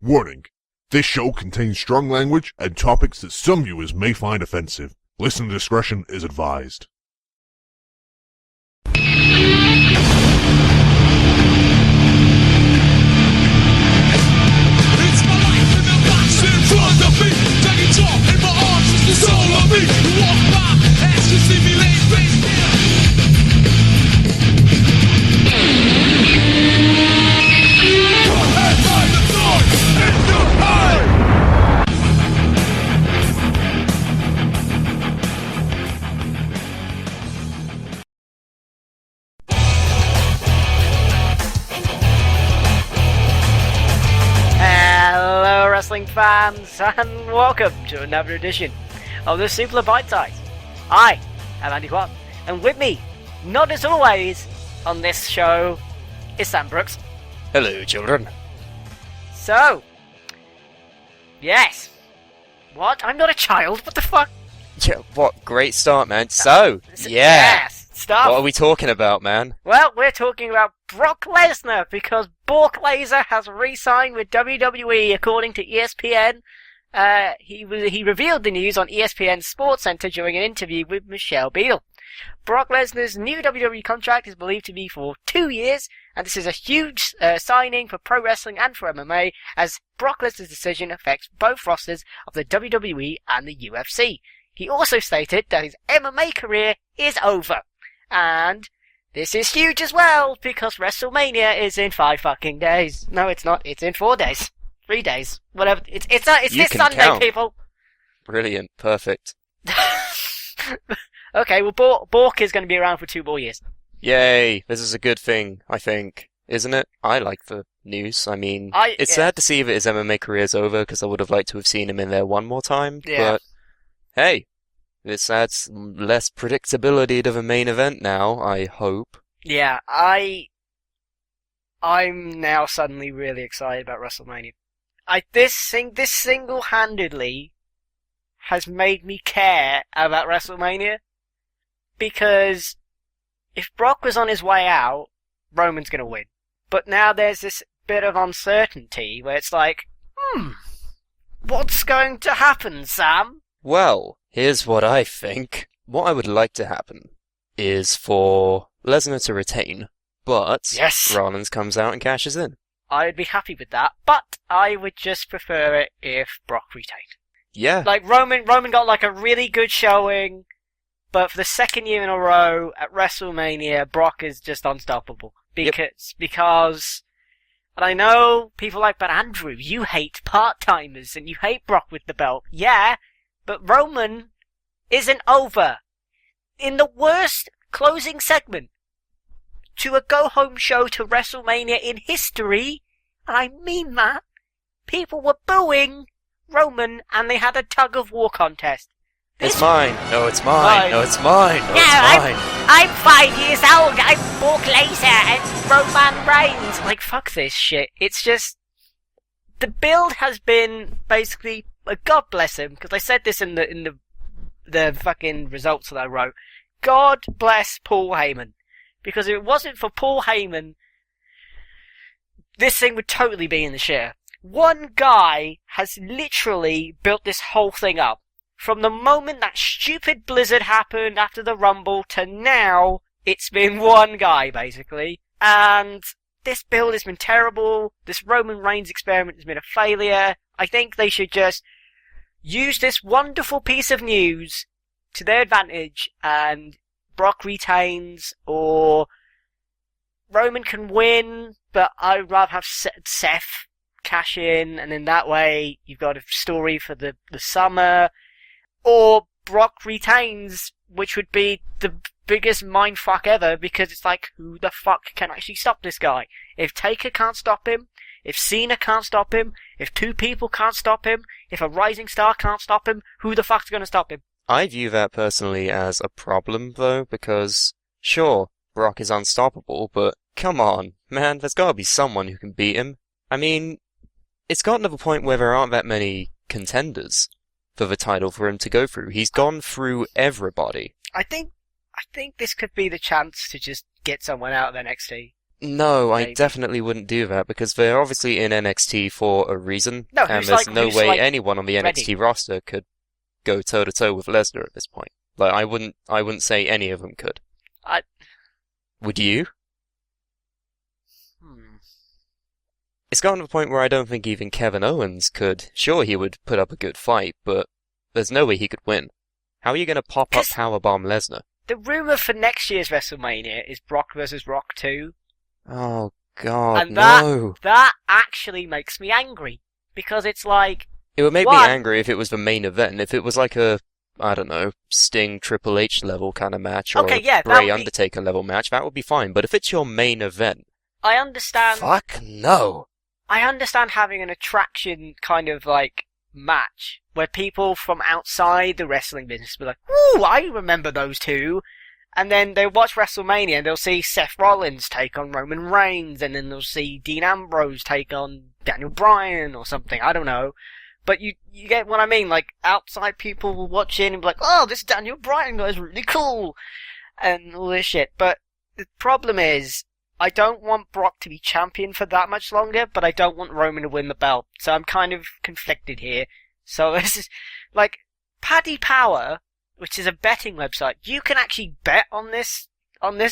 Warning. This show contains strong language and topics that some viewers may find offensive. Listener discretion is advised. It's my life in the box in front of me. Take it all in my arms, it's the soul of me. You walk by, as you see me lay face down. And by the sword in your eye. Hello wrestling fans and welcome to another edition of the Suplah Bite Size. I am Andy Kwan, and with me, not as always, on this show is Sam Brooks. Hello, children. So, yes. What? I'm not a child, what the fuck? Yeah, what great start, man. So, yeah. Yes, stop. What are we talking about, man? Well, we're talking about Brock Lesnar because Brock Lesnar has re-signed with WWE according to ESPN. He revealed the news on ESPN SportsCenter during an interview with Michelle Beale. Brock Lesnar's new WWE contract is believed to be for 2 years, and this is a huge signing for pro wrestling and for MMA, as Brock Lesnar's decision affects both rosters of the WWE and the UFC. He also stated that his MMA career is over, and this is huge as well, because WrestleMania is in 5 fucking days. No, it's not. It's in 4 days. 3 days. Whatever. It's this Sunday, count. people. Brilliant. Perfect. Okay, well, Bork is going to be around for 2 more years. Yay. This is a good thing, I think. Isn't it? I like the news. I mean, it's sad to see that his MMA career's over, because I would have liked to have seen him in there one more time. Yeah. But, hey, this adds less predictability to the main event now, I hope. Yeah, I'm now suddenly really excited about WrestleMania. This single-handedly has made me care about WrestleMania, because if Brock was on his way out, Roman's gonna win. But now there's this bit of uncertainty where it's like, what's going to happen, Sam? Well, here's what I think. What I would like to happen is for Lesnar to retain, but Yes. Rollins comes out and cashes in. I'd be happy with that, but I would just prefer it if Brock retained. Yeah. Like, Roman got like a really good showing, but for the second year in a row at WrestleMania, Brock is just unstoppable. Because, and I know people like, but Andrew, you hate part-timers and you hate Brock with the belt. Yeah, but Roman isn't over. In the worst closing segment to a go-home show to WrestleMania in history, and I mean that, people were booing Roman and they had a tug-of-war contest. It's mine. No, it's mine. No, it's mine. No, No, it's mine. I'm 5 years old. I'm Brock Lesnar and Roman Reigns. Like, fuck this shit. It's just, the build has been basically, God bless him, because I said this in the fucking results that I wrote. God bless Paul Heyman, because if it wasn't for Paul Heyman, this thing would totally be in the shitter. One guy has literally built this whole thing up. From the moment that stupid blizzard happened after the Rumble to now, it's been one guy, basically. And this build has been terrible. This Roman Reigns experiment has been a failure. I think they should just use this wonderful piece of news to their advantage, and Brock retains, or Roman can win, but I'd rather have Seth cash in, and in that way you've got a story for the summer. Or Brock retains, which would be the biggest mindfuck ever, because it's like, who the fuck can actually stop this guy? If Taker can't stop him, if Cena can't stop him, if 2 people can't stop him, if a rising star can't stop him, who the fuck's gonna stop him? I view that personally as a problem, though, because, sure, Brock is unstoppable, but come on, man, there's gotta be someone who can beat him. I mean, it's gotten to the point where there aren't that many contenders for the title for him to go through. He's gone through everybody. I think this could be the chance to just get someone out of NXT. No, I Maybe. definitely wouldn't do that because they're obviously in NXT for a reason, No, and who's there's like- no who's way like anyone on the ready? NXT roster could go toe to toe with Lesnar at this point. Like, I wouldn't say any of them could. I- Would you? Hmm. It's gotten to the point where I don't think even Kevin Owens could. Sure, he would put up a good fight, but there's no way he could win. How are you going to pop up 'Cause- powerbomb Lesnar? The rumor for next year's WrestleMania is Brock versus Rock 2. Oh God, And that- no! That actually makes me angry. Because it's like, It would make me One- angry if it was the main event. If it was like a, I don't know, Sting Triple H level kind of match or Okay, yeah, that Bray would be- Undertaker level match, that would be fine. But if it's your main event, I understand. fuck no. I understand having an attraction kind of like match where people from outside the wrestling business be like, "Ooh, I remember those two," and then they watch WrestleMania and they'll see Seth Rollins take on Roman Reigns, and then they'll see Dean Ambrose take on Daniel Bryan or something. I don't know, but you get what I mean. Like outside people will watch in and be like, "Oh, this Daniel Bryan guy's really cool," and all this shit. But the problem is, I don't want Brock to be champion for that much longer, but I don't want Roman to win the belt. So I'm kind of conflicted here. So this is like Paddy Power, which is a betting website. You can actually bet on this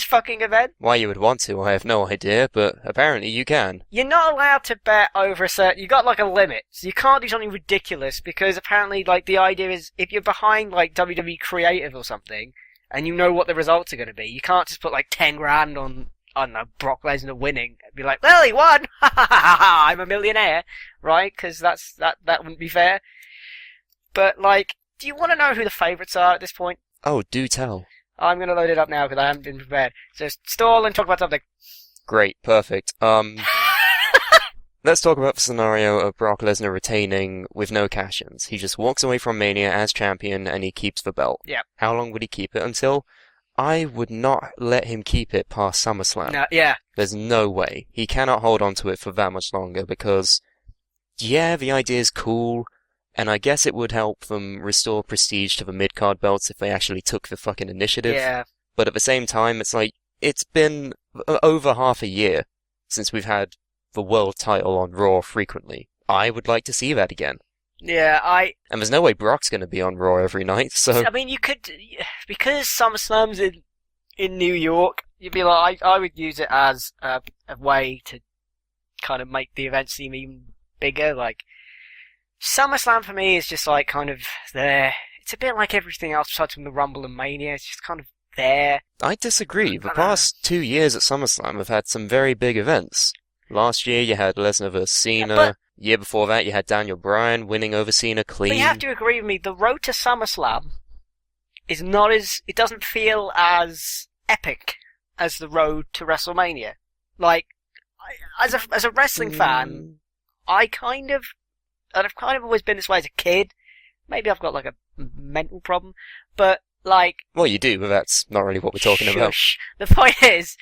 fucking event. Why you would want to, I have no idea, but apparently you can. You're not allowed to bet over a certain. You got like a limit, so you can't do something ridiculous because apparently, like the idea is, if you're behind like WWE Creative or something, and you know what the results are going to be, you can't just put like 10 grand on. I don't know, Brock Lesnar winning. Be like, well, he won. I'm a millionaire, right? Because that wouldn't be fair. But like, do you want to know who the favourites are at this point? Oh, do tell. I'm going to load it up now because I haven't been prepared. So stall and talk about something. Great, perfect. Let's talk about the scenario of Brock Lesnar retaining with no cash-ins. He just walks away from Mania as champion and he keeps the belt. Yeah. How long would he keep it until? I would not let him keep it past SummerSlam. No, yeah. There's no way. He cannot hold on to it for that much longer because, yeah, the idea is cool, and I guess it would help them restore prestige to the mid-card belts if they actually took the fucking initiative. Yeah. But at the same time, it's like, it's been over half a year since we've had the world title on Raw frequently. I would like to see that again. Yeah, And there's no way Brock's going to be on Raw every night, so... I mean, you could, because SummerSlam's in New York, you'd be like, I would use it as a way to kind of make the event seem even bigger. Like, SummerSlam for me is just like kind of there. It's a bit like everything else besides from the Rumble and Mania. It's just kind of there. I disagree. The I don't past 2 years at SummerSlam have had some very big events. Last year you had Lesnar vs. Cena. but- Year before that you had Daniel Bryan winning over Cena clean. But you have to agree with me, the road to SummerSlam is not as, it doesn't feel as epic as the road to WrestleMania. Like, as a wrestling fan, I've kind of always been this way as a kid. Maybe I've got like a mental problem, but like... Well, you do, but that's not really what we're talking about. Shush. The point is,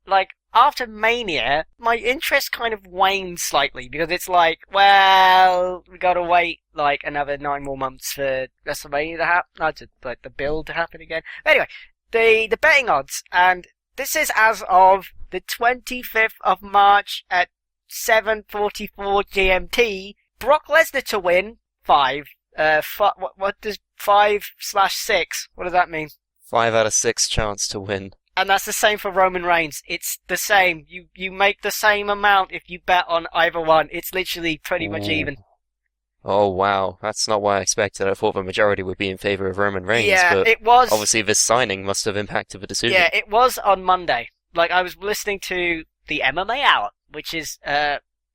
like, after Mania, my interest kind of waned slightly because it's like, well, we gotta wait like another 9 more months for WrestleMania to happen, like the build to happen again. Anyway, the betting odds, and this is as of the 25th of March at 7:44 GMT. Brock Lesnar to win 5. What does 5/6? What does that mean? 5 out of 6 chance to win. And that's the same for Roman Reigns. It's the same. You make the same amount if you bet on either one. It's literally pretty much Ooh. even. Oh wow, that's not what I expected. I thought the majority would be in favor of Roman Reigns, Yeah, but it was. obviously this signing must have impacted the decision. Yeah, it was on Monday. Like, I was listening to the MMA Hour, which is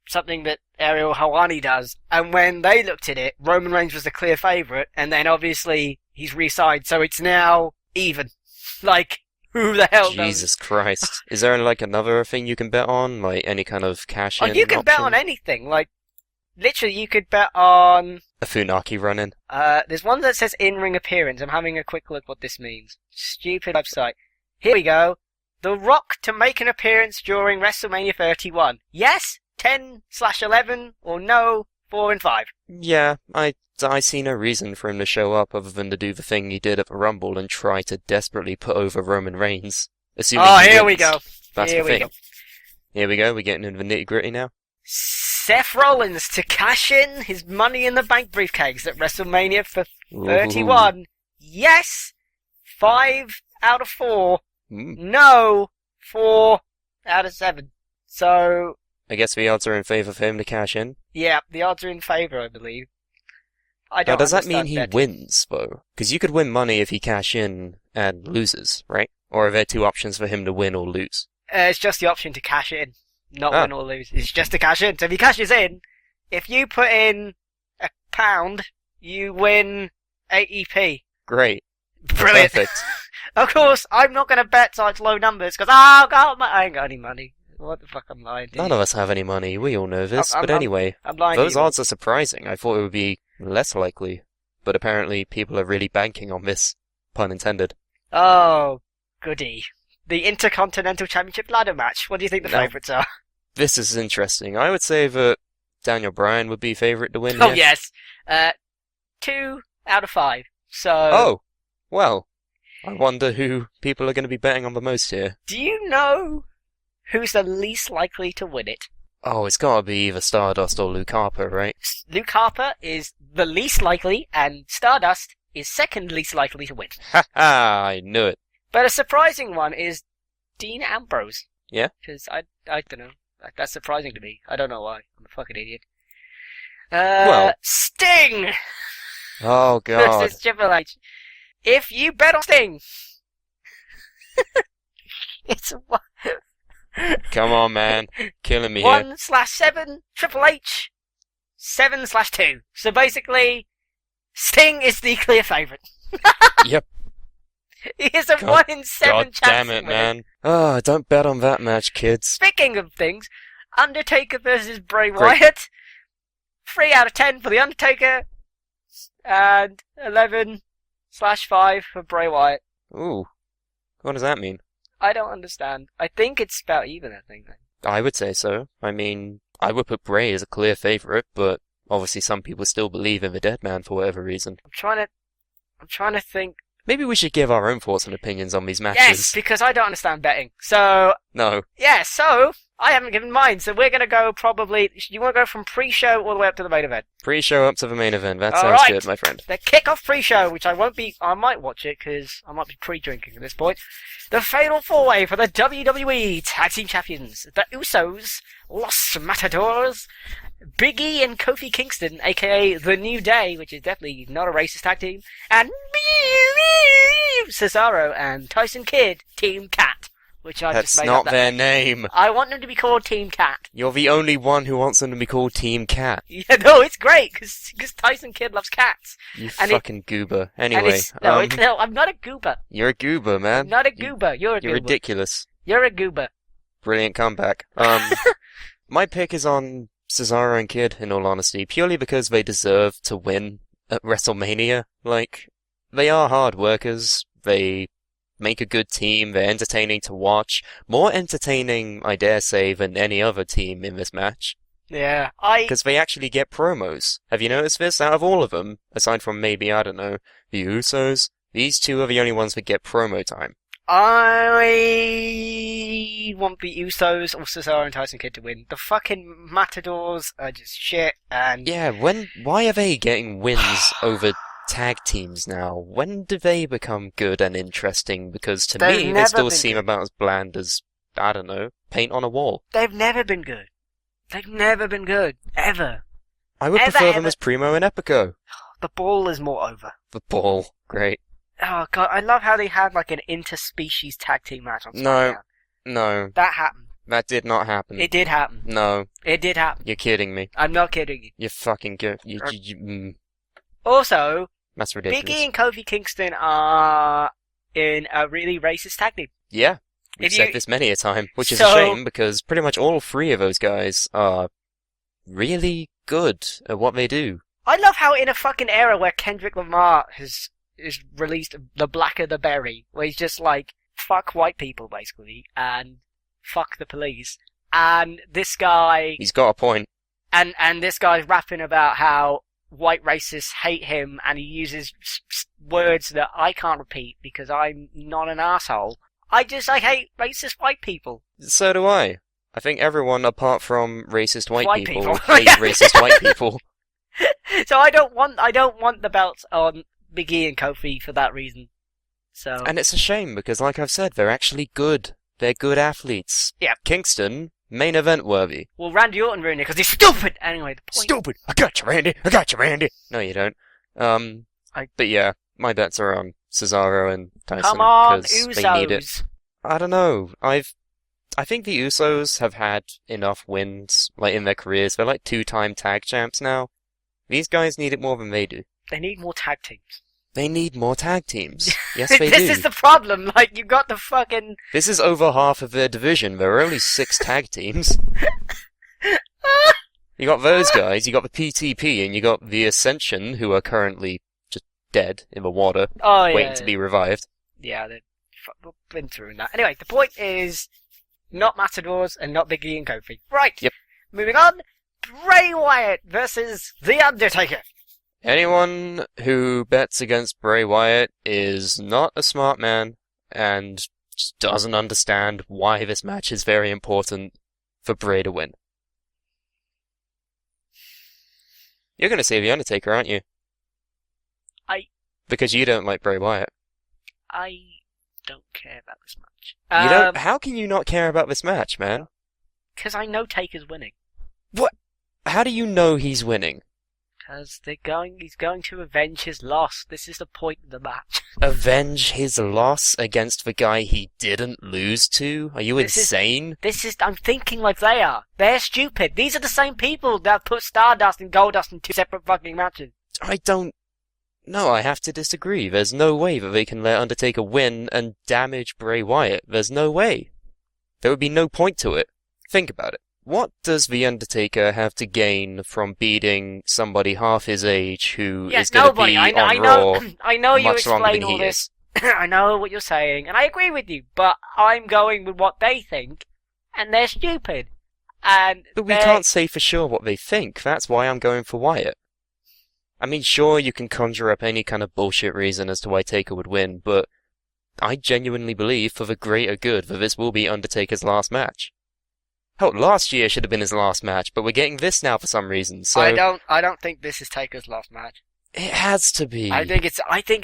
something that Ariel Helwani does, and when they looked at it, Roman Reigns was the clear favourite, and then obviously he's re-signed, so it's now even. Like, who the hell knows? Jesus Christ. Is there like another thing you can bet on? Like any kind of cash in? Oh, you can bet on option? anything. Like, literally, you could bet on... A Funaki run-in. There's one that says in-ring appearance. I'm having a quick look what this means. Stupid website. Here we go. The Rock to make an appearance during WrestleMania 31. Yes, 10/11, or no, 4 and 5. Yeah, I see no reason for him to show up other than to do the thing he did at the Rumble and try to desperately put over Roman Reigns. Assuming Oh, he here we wins. go. That's Here the we thing. go. Here we go, we're getting into the nitty-gritty now. Seth Rollins to cash in his Money in the Bank briefcase at WrestleMania for 31. Yes! 5 out of 4. No! 4 out of 7. So... I guess the odds are in favour for him to cash in. yeah, the odds are in favour, I believe. I Now, don't does that mean understand he betting. wins, though? Because you could win money if he cash in and loses, right? Or are there two options for him to win or lose? It's just the option to cash in, not Ah. win or lose. It's just to cash in. So if he cashes in, if you put in £1, you win 80p. Great. Brilliant. Perfect. Of course, I'm not going to bet such low numbers because I ain't got any money. What the fuck, I'm lying to None you. of us have any money, we all know this. I'm- But I'm- anyway, I'm lying those to you. odds are surprising. I thought it would be less likely. But apparently people are really banking on this. Pun intended. Oh, goody. The Intercontinental Championship ladder match. What do you think the Now- favourites are? This is interesting. I would say that Daniel Bryan would be favourite to win Oh, here. yes. 2 out of 5. So, Oh, well, I wonder who people are going to be betting on the most here. do you know who's the least likely to win it? Oh, it's got to be either Stardust or Luke Harper, right? Luke Harper is the least likely, and Stardust is second least likely to win. Ha ha! I knew it. But a surprising one is Dean Ambrose. Yeah? Because I don't know. That's surprising to me. I don't know why. I'm a fucking idiot. Well- Sting Oh god. versus Triple H. If you bet on Sting, it's Come on, man. Killing me here. 1/7, Triple H 7/2. So basically, Sting is the clear favourite. Yep. He is a God- 1 in 7 God chance damn to it, win man. Oh, don't bet on that match, kids. Speaking of things, Undertaker versus Bray Great. Wyatt. 3 out of 10 for the Undertaker, and 11/5 for Bray Wyatt. Ooh. What does that mean? I don't understand. I think it's about even, I think. I would say so. I mean, I would put Bray as a clear favourite, but obviously some people still believe in the dead man for whatever reason. I'm trying to think. Maybe we should give our own thoughts and opinions on these matches. Yes, because I don't understand betting. So, No. yeah, so, I haven't given mine, so we're gonna go probably, you wanna go from pre-show all the way up to the main event? Pre-show up to the main event. That All sounds right. good, my friend. The kick-off pre-show, which I might watch it, because I might be pre-drinking at this point. The Fatal 4-Way for the WWE Tag Team Champions. The Usos, Los Matadors, Big E and Kofi Kingston, aka The New Day, which is definitely not a racist tag team, and Cesaro and Tyson Kidd, Team Cat, which I That's just made not up that their name. name. I want them to be called Team Cat. You're the only one who wants them to be called Team Cat. Yeah, no, it's great, because Tyson Kidd loves cats. You And fucking goober. And Anyway, no, I'm not a goober. you're a goober, man. I'm not a goober. You're a You're goober. ridiculous. You're a goober. Brilliant comeback. My pick is on Cesaro and Kidd, in all honesty, purely because they deserve to win at WrestleMania. Like, they are hard workers. They make a good team. They're entertaining to watch. More entertaining, I dare say, than any other team in this match. Yeah, Because they actually get promos. Have you noticed this? Out of all of them, aside from maybe, I don't know, the Usos, these two are the only ones that get promo time. I want the Usos or Cesaro and Tyson Kidd to win. The fucking Matadors are just shit, and Yeah, why are they getting wins over tag teams now? When do they become good and interesting? Because to They've me, they never still been seem good. about as bland as, I don't know, paint on a wall. they've never been good. They've never been good. Ever. I would Ever, prefer them ever. as Primo and Epico. The ball is more over. The ball. Great. Oh god, I love how they had like an interspecies tag team match on No. SmackDown. No, That happened. that did not happen. It did happen. No, It did happen. you're kidding me. I'm not kidding you. You're fucking good. Also, That's Big E ridiculous. and Kofi Kingston are in a really racist tag team. Yeah, we've If said you- this many a time, which is So- a shame because pretty much all three of those guys are really good at what they do. I love how in a fucking era where Kendrick Lamar has released The Blacker the Berry, where he's just like, fuck white people, basically, and fuck the police. And this guy, He's got a point. and this guy's rapping about how white racists hate him, and he uses words that I can't repeat because I'm not an asshole. I hate racist white people. So do I. I think everyone apart from racist white White people people. hate racist white people. So I don't want the belts on Big E and Kofi for that reason. So And it's a shame because, like I've said, they're actually good. They're good athletes. Yeah. Kingston, main event worthy. well, Randy Orton ruined it because he's stupid. Anyway, the point. Stupid! I got you, Randy! I got you, Randy! No, you don't. But yeah, my bets are on Cesaro and Tyson. Come on, 'cause they need it. Usos. I don't know. I think the Usos have had enough wins, like, in their careers. They're like 2-time tag champs now. These guys need it more than they do. They need more tag teams. They need more tag teams. Yes, they This do. is the problem. Like, you got the fucking. This is over half of their division. There are only 6 tag teams. You got those guys, you got the PTP, and you got the Ascension, who are currently just dead in the water, Oh yeah. waiting to be revived. Yeah, we've been through that. Anyway, the point is not Matadors and not Big E and Kofi. Right. Yep. Moving on. Bray Wyatt versus The Undertaker. Anyone who bets against Bray Wyatt is not a smart man and just doesn't understand why this match is very important for Bray to win. You're going to say The Undertaker, aren't you? Because you don't like Bray Wyatt. I don't care about this match. You don't. How can you not care about this match, man? Because I know Taker's winning. What? How do you know he's winning? Because he's going to avenge his loss. This is the point of the match. Avenge his loss against the guy he didn't lose to? Are you insane? I'm thinking like they are. They're stupid. These are the same people that put Stardust and Goldust in 2 separate fucking matches. I don't... No, I have to disagree. There's no way that they can let Undertaker win and damage Bray Wyatt. There's no way. There would be no point to it. Think about it. What does The Undertaker have to gain from beating somebody half his age who is going to be on Raw I know you much longer explain than all he this. is? I know what you're saying, and I agree with you, but I'm going with what they think, and they're stupid. But we can't say for sure what they think. That's why I'm going for Wyatt. I mean, sure, you can conjure up any kind of bullshit reason as to why Taker would win, but I genuinely believe, for the greater good, that this will be Undertaker's last match. Hell, last year should have been his last match, but we're getting this now for some reason, so... I don't think this is Taker's last match. It has to be. I think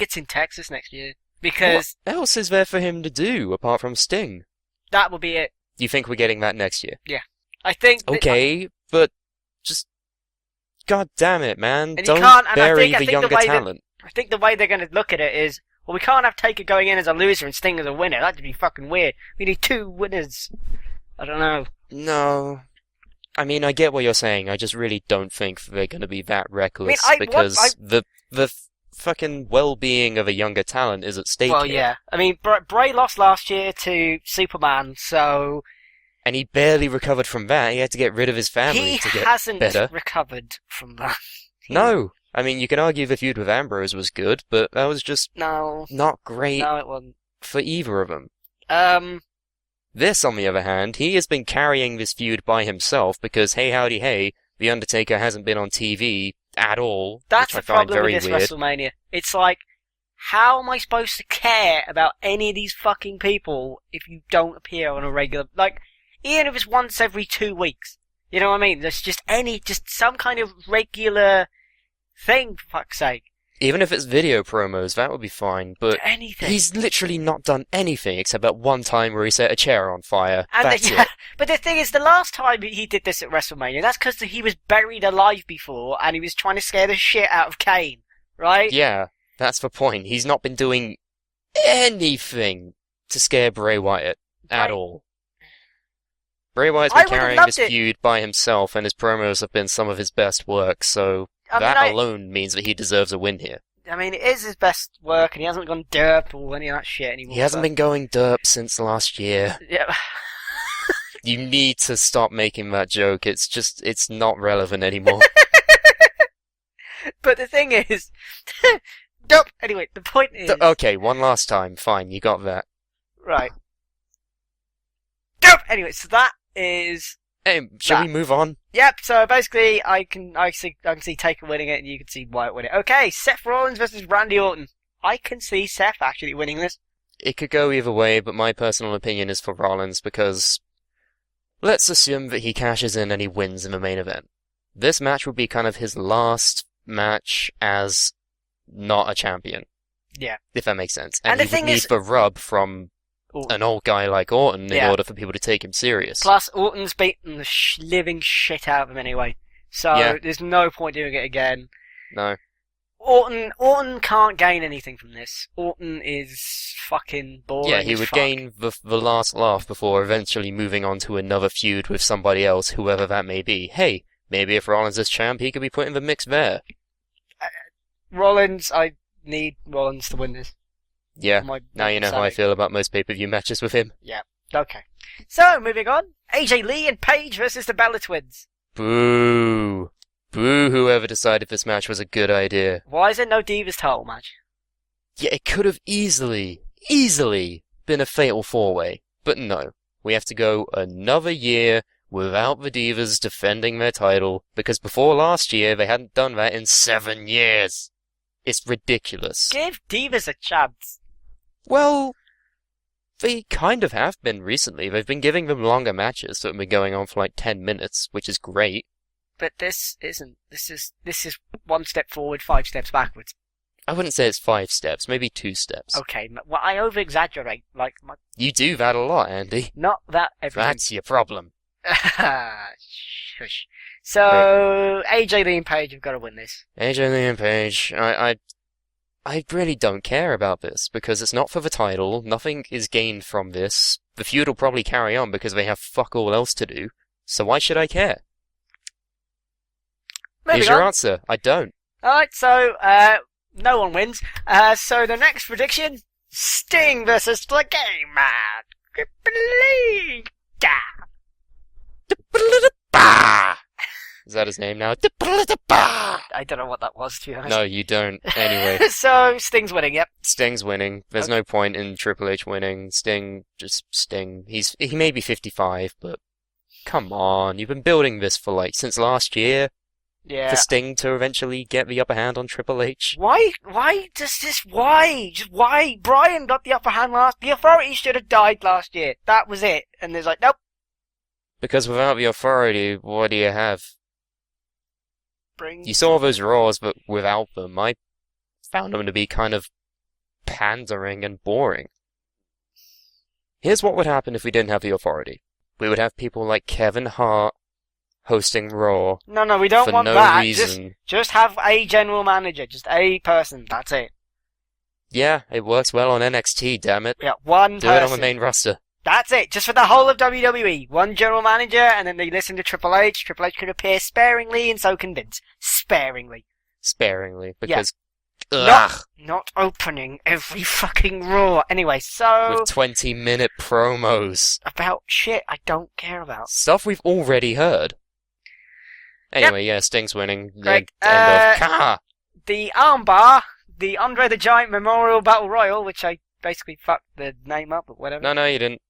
it's in Texas next year, because... What else is there for him to do, apart from Sting? That will be it. You think we're getting that next year? Yeah. I think... Okay, but just... God damn it, man. And Don't I bury think the younger talent. I think the way they're going to look at it is, well, we can't have Taker going in as a loser and Sting as a winner. That'd be fucking weird. We need 2 winners. I don't know. No. I mean, I get what you're saying. I just really don't think they're going to be that reckless because the fucking well-being of a younger talent is at stake Well, here. yeah. I mean, Bray lost last year to Superman, so... And he barely recovered from that. He had to get rid of his family to get hasn't better. recovered from that. No. I mean, you can argue the feud with Ambrose was good, but that was just not great No, it wasn't. for either of them. This, on the other hand, he has been carrying this feud by himself because, hey howdy hey, The Undertaker hasn't been on TV at all, That's which the I find problem very with this weird. WrestleMania. It's like, how am I supposed to care about any of these fucking people if you don't appear on a regular... Like, even if it's once every 2 weeks. You know what I mean? There's just some kind of regular thing, for fuck's sake. Even if it's video promos, that would be fine, but Anything. he's literally not done anything except that one time where he set a chair on fire. That's it. But the thing is, the last time he did this at WrestleMania, that's because he was buried alive before and he was trying to scare the shit out of Kane, right? Yeah, that's the point. He's not been doing anything to scare Bray Wyatt at all. Bray Wyatt's been carrying this feud by himself, and his promos have been some of his best work, so alone means that he deserves a win here. I mean, it is his best work, and he hasn't gone derp or any of that shit anymore. He hasn't been going derp since last year. Yeah. You need to stop making that joke. It's not relevant anymore. But the thing is... Derp! Anyway, the point is... Okay, one last time. Fine, you got that. Right. Derp! Anyway, so that is... Hey, shall we move on? Yep, so basically, I can see Taker winning it, and you can see Wyatt winning it. Okay, Seth Rollins versus Randy Orton. I can see Seth actually winning this. It could go either way, but my personal opinion is for Rollins, because let's assume that he cashes in and he wins in the main event. This match would be kind of his last match as not a champion. Yeah. If that makes sense. And And the he thing would need is- the rub from Orton. an old guy like Orton in Yeah. order for people to take him serious. Plus, Orton's beaten the living shit out of him anyway. So, Yeah. there's no point doing it again. No. Orton can't gain anything from this. Orton is fucking boring. Yeah, he as would fuck. gain the last laugh before eventually moving on to another feud with somebody else, whoever that may be. Hey, maybe if Rollins is champ, he could be put in the mix there. Rollins, I need Rollins to win this. Yeah, My now you know how I stomach. feel about most pay-per-view matches with him. Okay. So, moving on. AJ Lee and Paige versus the Bella Twins. Boo. Boo whoever decided this match was a good idea. Why is there no Divas title match? Yeah, it could have easily been a fatal four-way. But no. We have to go another year without the Divas defending their title, because before last year they hadn't done that in 7 years. It's ridiculous. Give Divas a chance. Well, they kind of have been recently. They've been giving them longer matches that have been going on for like 10 minutes, which is great. But this isn't. This is 1 step forward, 5 steps backwards. I wouldn't say it's 5 steps, maybe 2 steps. Okay, well, I over-exaggerate. Like, You do that a lot, Andy. not that everything. That's your problem. Shush. So, AJ Lee and Paige have got to win this. AJ Lee and Paige, I really don't care about this, because it's not for the title, nothing is gained from this, the feud will probably carry on because they have fuck all else to do, so why should I care? Moving Here's your on. answer, I don't. Alright, so, no one wins. So the next prediction, Sting versus the Game Man. Is that his name now? I don't know what that was, to be honest. No, you don't. Anyway, So, Sting's winning, yep. Sting's winning. There's no point in Triple H winning. Sting, just Sting. He may be 55, but come on. You've been building this for like since last year Yeah. for Sting to eventually get the upper hand on Triple H. Why does this, why? Just why? Brian got the upper hand last, the Authority should have died last year. That was it. And there's like, nope. Because without the Authority, what do you have? Bring. You saw those Raws, but without them, I found them to be kind of pandering and boring. Here's what would happen if we didn't have the Authority. We would have people like Kevin Hart hosting Raw No, we don't for want no that. reason. Just have a general manager, just a person. That's it. Yeah, it works well on NXT, damn it. Yeah, one Do person. it on the main roster. That's it. Just for the whole of WWE. One general manager, and then they listen to Triple H. Triple H can appear sparingly, and so can Vince. Sparingly. Sparingly, because... Not, Ugh, not opening every fucking Raw. Anyway, so... with 20-minute promos. About shit I don't care about. Stuff we've already heard. Anyway, yeah, Sting's winning. Great. End of... Ka! The armbar, the Andre the Giant Memorial Battle Royal, which I basically fucked the name up, but whatever. No, you didn't.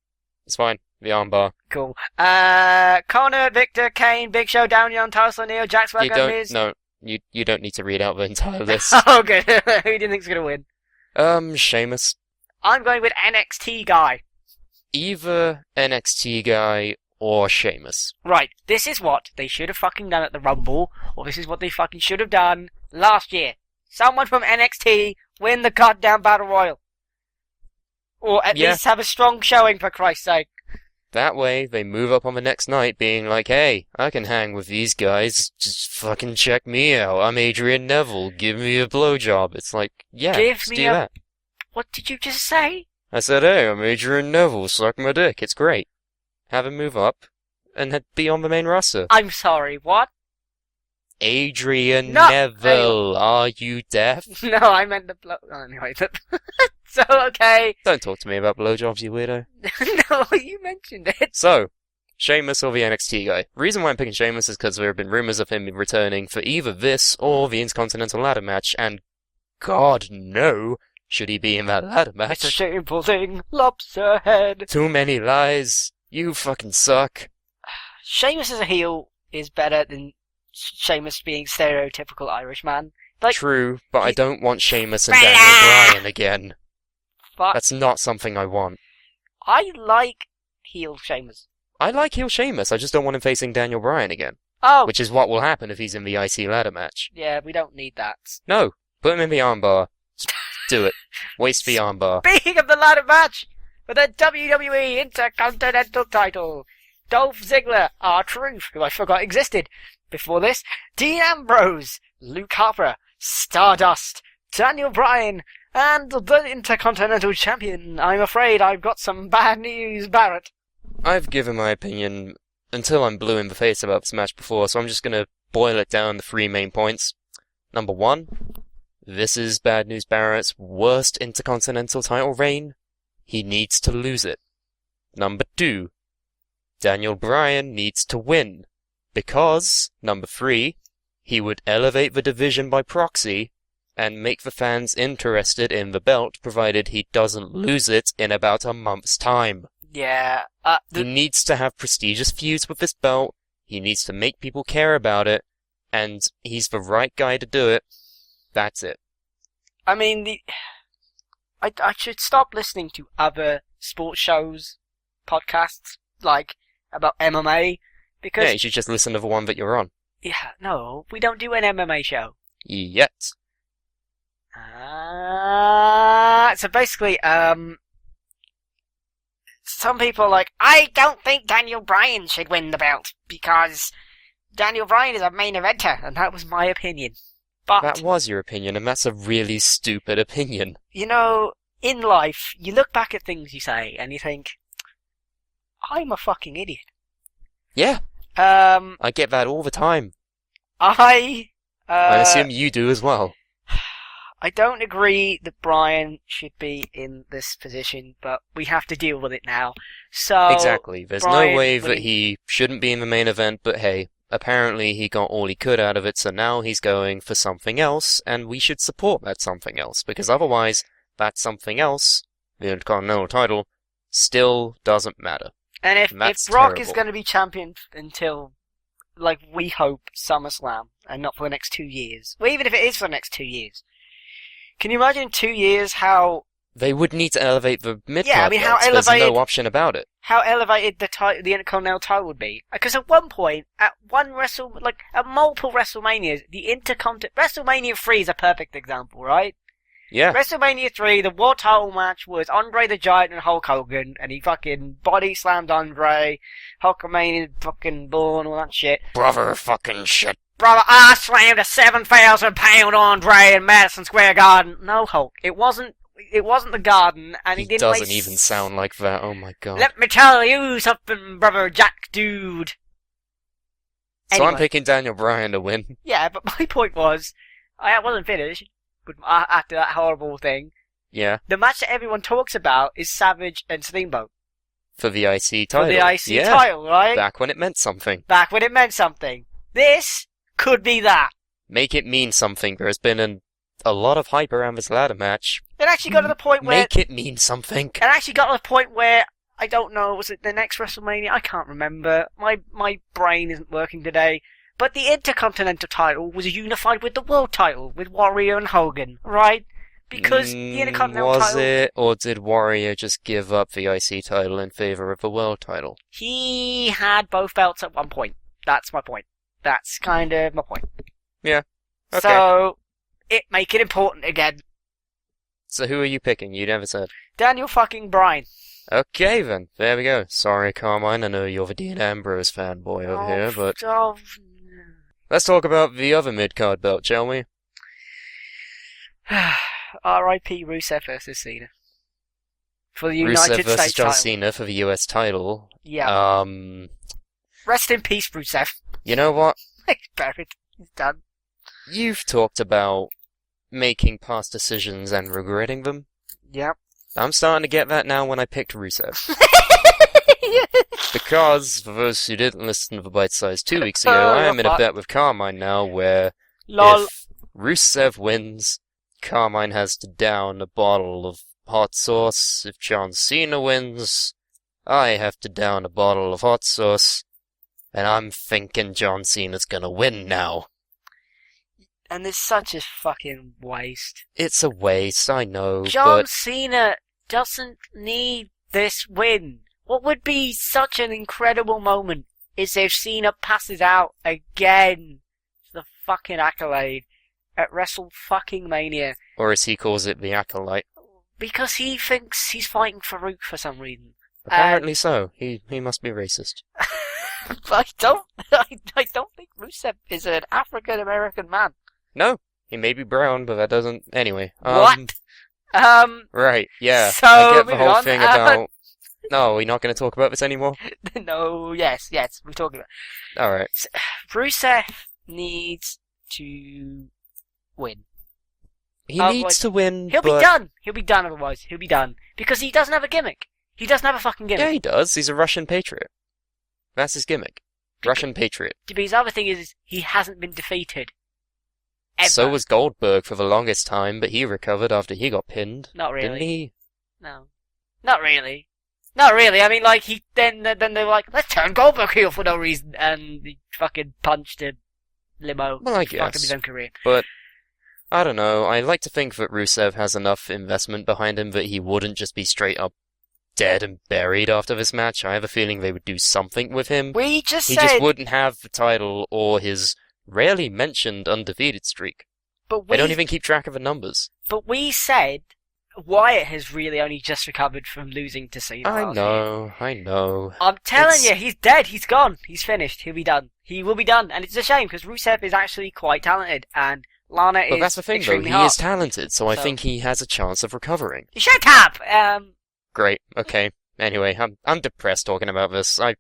It's fine. The armbar. Cool. Connor, Victor, Kane, Big Show, Down Young, Tyson O'Neil, Jack You Swagger, don't... Miz. No, you don't need to read out the entire list. Oh, good. Who do you think's gonna win? Sheamus. I'm going with NXT guy. Either NXT guy or Sheamus. Right, this is what they should have fucking done at the Rumble, or this is what they fucking should have done last year. Someone from NXT win the goddamn Battle Royal. Or at Yeah. least have a strong showing, for Christ's sake. That way, they move up on the next night being like, hey, I can hang with these guys, just fucking check me out, I'm Adrian Neville, give me a blowjob. It's like, yeah, Give just me do a- that. What did you just say? I said, hey, I'm Adrian Neville, suck my dick, it's great. Have him move up, and be on the main roster. I'm sorry, what? Adrian No, Neville, are you deaf? No, I meant the blow. Oh, anyway, so okay. Don't talk to me about blowjobs, you weirdo. No, you mentioned it. So, Sheamus or the NXT guy. Reason why I'm picking Sheamus is because there have been rumors of him returning for either this or the Intercontinental Ladder match, and God no, should he be in that ladder It's a match. shameful thing. Lobster head. Too many lies. You fucking suck. Sheamus as a heel is better than Sheamus being stereotypical Irish man. Like, True, but I he- don't want Sheamus and Daniel Bryan again. fuck. That's not something I want. I like heel Sheamus. I like heel Sheamus, I just don't want him facing Daniel Bryan again. Oh, Which is what will happen if he's in the IC ladder match. yeah, we don't need that. No, put him in the armbar. Just do it. Waste the armbar. Speaking of the ladder match, for the WWE Intercontinental title, Dolph Ziggler, R-Truth, who I forgot existed before this, Dean Ambrose, Luke Harper, Stardust, Daniel Bryan, and the Intercontinental Champion. I'm afraid I've got some bad news, Barrett. I've given my opinion until I'm blue in the face about this match before, so I'm just gonna boil it down to 3 main points. Number 1, this is Bad News Barrett's worst Intercontinental title reign. He needs to lose it. Number 2, Daniel Bryan needs to win. Because, number 3, he would elevate the division by proxy and make the fans interested in the belt provided he doesn't lose it in about a month's time. Yeah, He needs to have prestigious feuds with this belt, he needs to make people care about it, and he's the right guy to do it. That's it. I mean, I should stop listening to other sports shows, podcasts, like, about MMA, because... Yeah, you should just listen to the one that you're on. Yeah, no, we don't do an MMA show. Yet. So basically, some people are like, I don't think Daniel Bryan should win the belt, because Daniel Bryan is a main eventer, and that was my opinion. But, That was your opinion, and that's a really stupid opinion. you know, in life, you look back at things you say, and you think, I'm a fucking idiot. Yeah, I I get that all the time. I assume you do as well. I don't agree that Bryan should be in this position, but we have to deal with it now. So Exactly. There's Bryan, no way when that he shouldn't be in the main event, but hey, apparently he got all he could out of it, so now he's going for something else, and we should support that something else, because otherwise, that something else, the Intercontinental title, still doesn't matter. And if That's Brock is terrible. going to be champion until, like, we hope, SummerSlam, and not for the next 2 years, well, even if it is for the next 2 years, can you imagine in 2 years how They would need to elevate the mid-card Yeah, I mean, how belts. There's elevated- no option about it. elevated the Intercontinental title would be? Because at one point, at multiple WrestleManias, the WrestleMania 3 is a perfect example, right? Yeah. WrestleMania 3, the world title match was Andre the Giant and Hulk Hogan, and he fucking body slammed Andre, Hulkamania fucking bull and all that shit. Brother fucking shit. Brother, I slammed a 7,000-pound Andre in Madison Square Garden. No, Hulk, it wasn't the Garden, and he He didn't doesn't like even sound like that, oh my god. Let me tell you something, brother Jack dude. So Anyway. I'm picking Daniel Bryan to win. Yeah, but my point was, I wasn't finished after that horrible thing. Yeah. The match that everyone talks about is Savage and Steamboat. For the IC title. For the IC yeah. title, right? Back when it meant something. Back when it meant something. This could be that. Make it mean something. There's been a lot of hype around this ladder match. It actually got to the point where... Make it mean something. It actually got to the point where, I don't know, was it the next WrestleMania? I can't remember. My brain isn't working today. But the Intercontinental title was unified with the World title, with Warrior and Hogan, right? Because the Intercontinental was title... it, or did Warrior just give up the IC title in favor of the World title? He had both belts at one point. That's my point. That's kind of my point. Yeah. Okay. So, it make it important again. So who are you picking? You never said. Daniel fucking Bryan. Okay then, there we go. Sorry, Carmine, I know you're the Dean Ambrose fanboy over here, but let's talk about the other mid-card belt, shall we? R.I.P. Rusev versus Cena. For the United Rusev versus States John title. Cena for the US title. Yeah. Rest in peace, Rusev. You know what? He's buried. He's done. You've talked about making past decisions and regretting them. Yep. I'm starting to get that now when I picked Rusev. Because, for those who didn't listen to the Bite Size 2 weeks ago, I am in a bet with Carmine now where Lol. if Rusev wins, Carmine has to down a bottle of hot sauce. If John Cena wins, I have to down a bottle of hot sauce. And I'm thinking John Cena's gonna win now. And it's such a fucking waste. It's a waste, I know, John but Cena doesn't need this win. what would be such an incredible moment is if Cena passes out again for the fucking accolade at WrestleMania. Or as he calls it, the Acolyte. Because he thinks he's fighting Farouk for some reason. Apparently so. He must be racist. I don't think Rusev is an African American man. No, he may be brown, but that doesn't... Anyway. What? Right, yeah. So, I get the whole moving thing on. about... No, we're not going to talk about this anymore? No, yes, we're talking about. Alright. Rusev needs to win. He needs to win, He'll but... be done. He'll be done otherwise. He'll be done. Because he doesn't have a gimmick. He doesn't have a fucking gimmick. Yeah, he does. He's a Russian patriot. That's his gimmick. Russian patriot. But his other thing is, he hasn't been defeated. Ever. So was Goldberg for the longest time, but he recovered after he got pinned. Not really. Didn't he? No. Not really. Not really. I mean, like, then they were like, let's turn Goldberg heel for no reason, and he fucking punched a limo. Well, I Fucking guess. his own career. But, I don't know. I like to think that Rusev has enough investment behind him that he wouldn't just be straight up dead and buried after this match. I have a feeling they would do something with him. We just He said... just wouldn't have the title or his rarely mentioned undefeated streak. But They don't even keep track of the numbers. But we said Wyatt has really only just recovered from losing to Cena. I know. I'm telling you, he's dead. He's gone. He's finished. He'll be done. He will be done. And it's a shame because Rusev is actually quite talented, and Lana is But that's the thing, though. extremely He hot. is talented, so I think he has a chance of recovering. Shut up. Great. Okay. Anyway, I'm depressed talking about this. I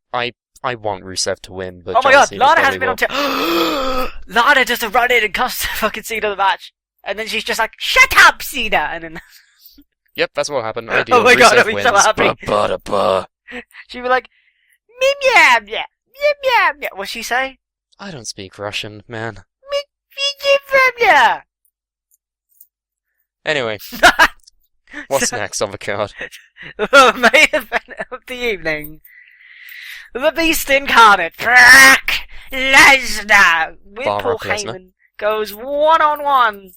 want Rusev to win, but Oh my John god, Cena Lana probably has been will. on Lana doesn't run in and comes to fucking Cena the match. And then she's just like, shut up, Cena! And then Yep, that's what happened. I Oh my god, Rusev I'll be wins. so happy. Ba-ba-da-ba. she'd be like, mim yam yam. What'd she say? I don't speak Russian, man. Yeah. Anyway, what's next on the card? The main event of the evening. The Beast Incarnate, Brock Lesnar, with Paul Brock Lesnar. Heyman, goes one-on-one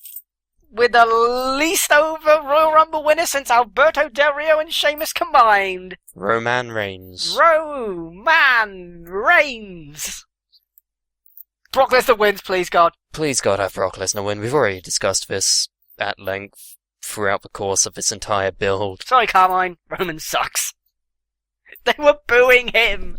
with the least over Royal Rumble winner since Alberto Del Rio and Sheamus combined. Roman Reigns. Roman Reigns. Brock Lesnar wins, please God. Please God have Brock Lesnar win. We've already discussed this at length throughout the course of this entire build. Sorry, Carmine. Roman sucks. They were booing him.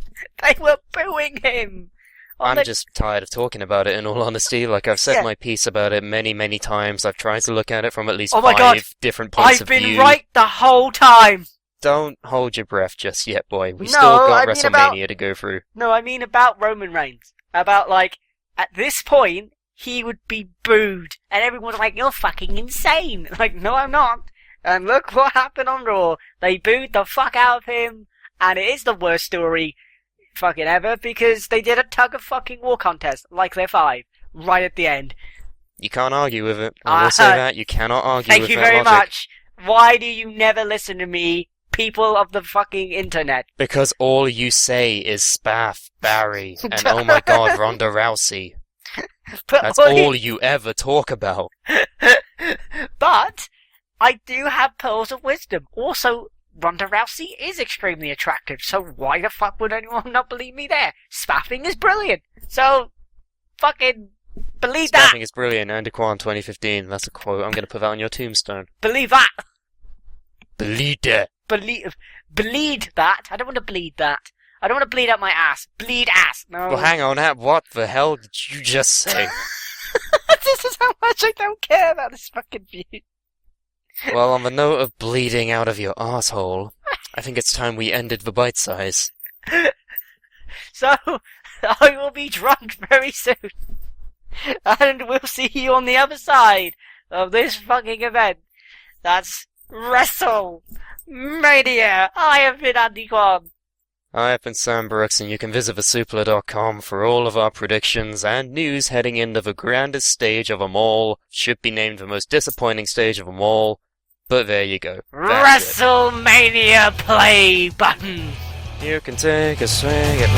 I'm just tired of talking about it, in all honesty. Like, I've said my piece about it many, many times. I've tried to look at it from at least five different points of view. I've been right the whole time. Don't hold your breath just yet, boy. We've No, still got I mean WrestleMania to go through. No, I mean about Roman Reigns. About, like, at this point, he would be booed. And everyone's like, you're fucking insane. Like, no, I'm not. And look what happened on Raw. They booed the fuck out of him. And it is the worst story fucking ever because they did a tug of fucking war contest like they're 5 right at the end. You can't argue with it. I will say that. You cannot argue with Thank you that very logic. much. Why do you never listen to me, people of the fucking internet? Because all you say is Spaff, Barry, and oh my god, Ronda Rousey. But That's all you ever talk about. But I do have pearls of wisdom. Also, Ronda Rousey is extremely attractive, so why the fuck would anyone not believe me there? Spaffing is brilliant, so fucking believe that. Spaffing is brilliant. Andy Kwan 2015. That's a quote. I'm going to put that on your tombstone. Believe that. Believe it. Bleed that. I don't want to bleed that. I don't want to bleed out my ass. Bleed ass. No. Well, hang on. What the hell did you just say? This is how much I don't care about this fucking view. Well, on the note of bleeding out of your asshole, I think it's time we ended the bite size. So, I will be drunk very soon. And we'll see you on the other side of this fucking event. That's WrestleMania. I have been Andy Kwan. I have been Sam Brooks, and you can visit thesuplah.com for all of our predictions and news heading into the grandest stage of them all. Should be named the most disappointing stage of them all. But there you go. That's WrestleMania play button. it. You can take a swing at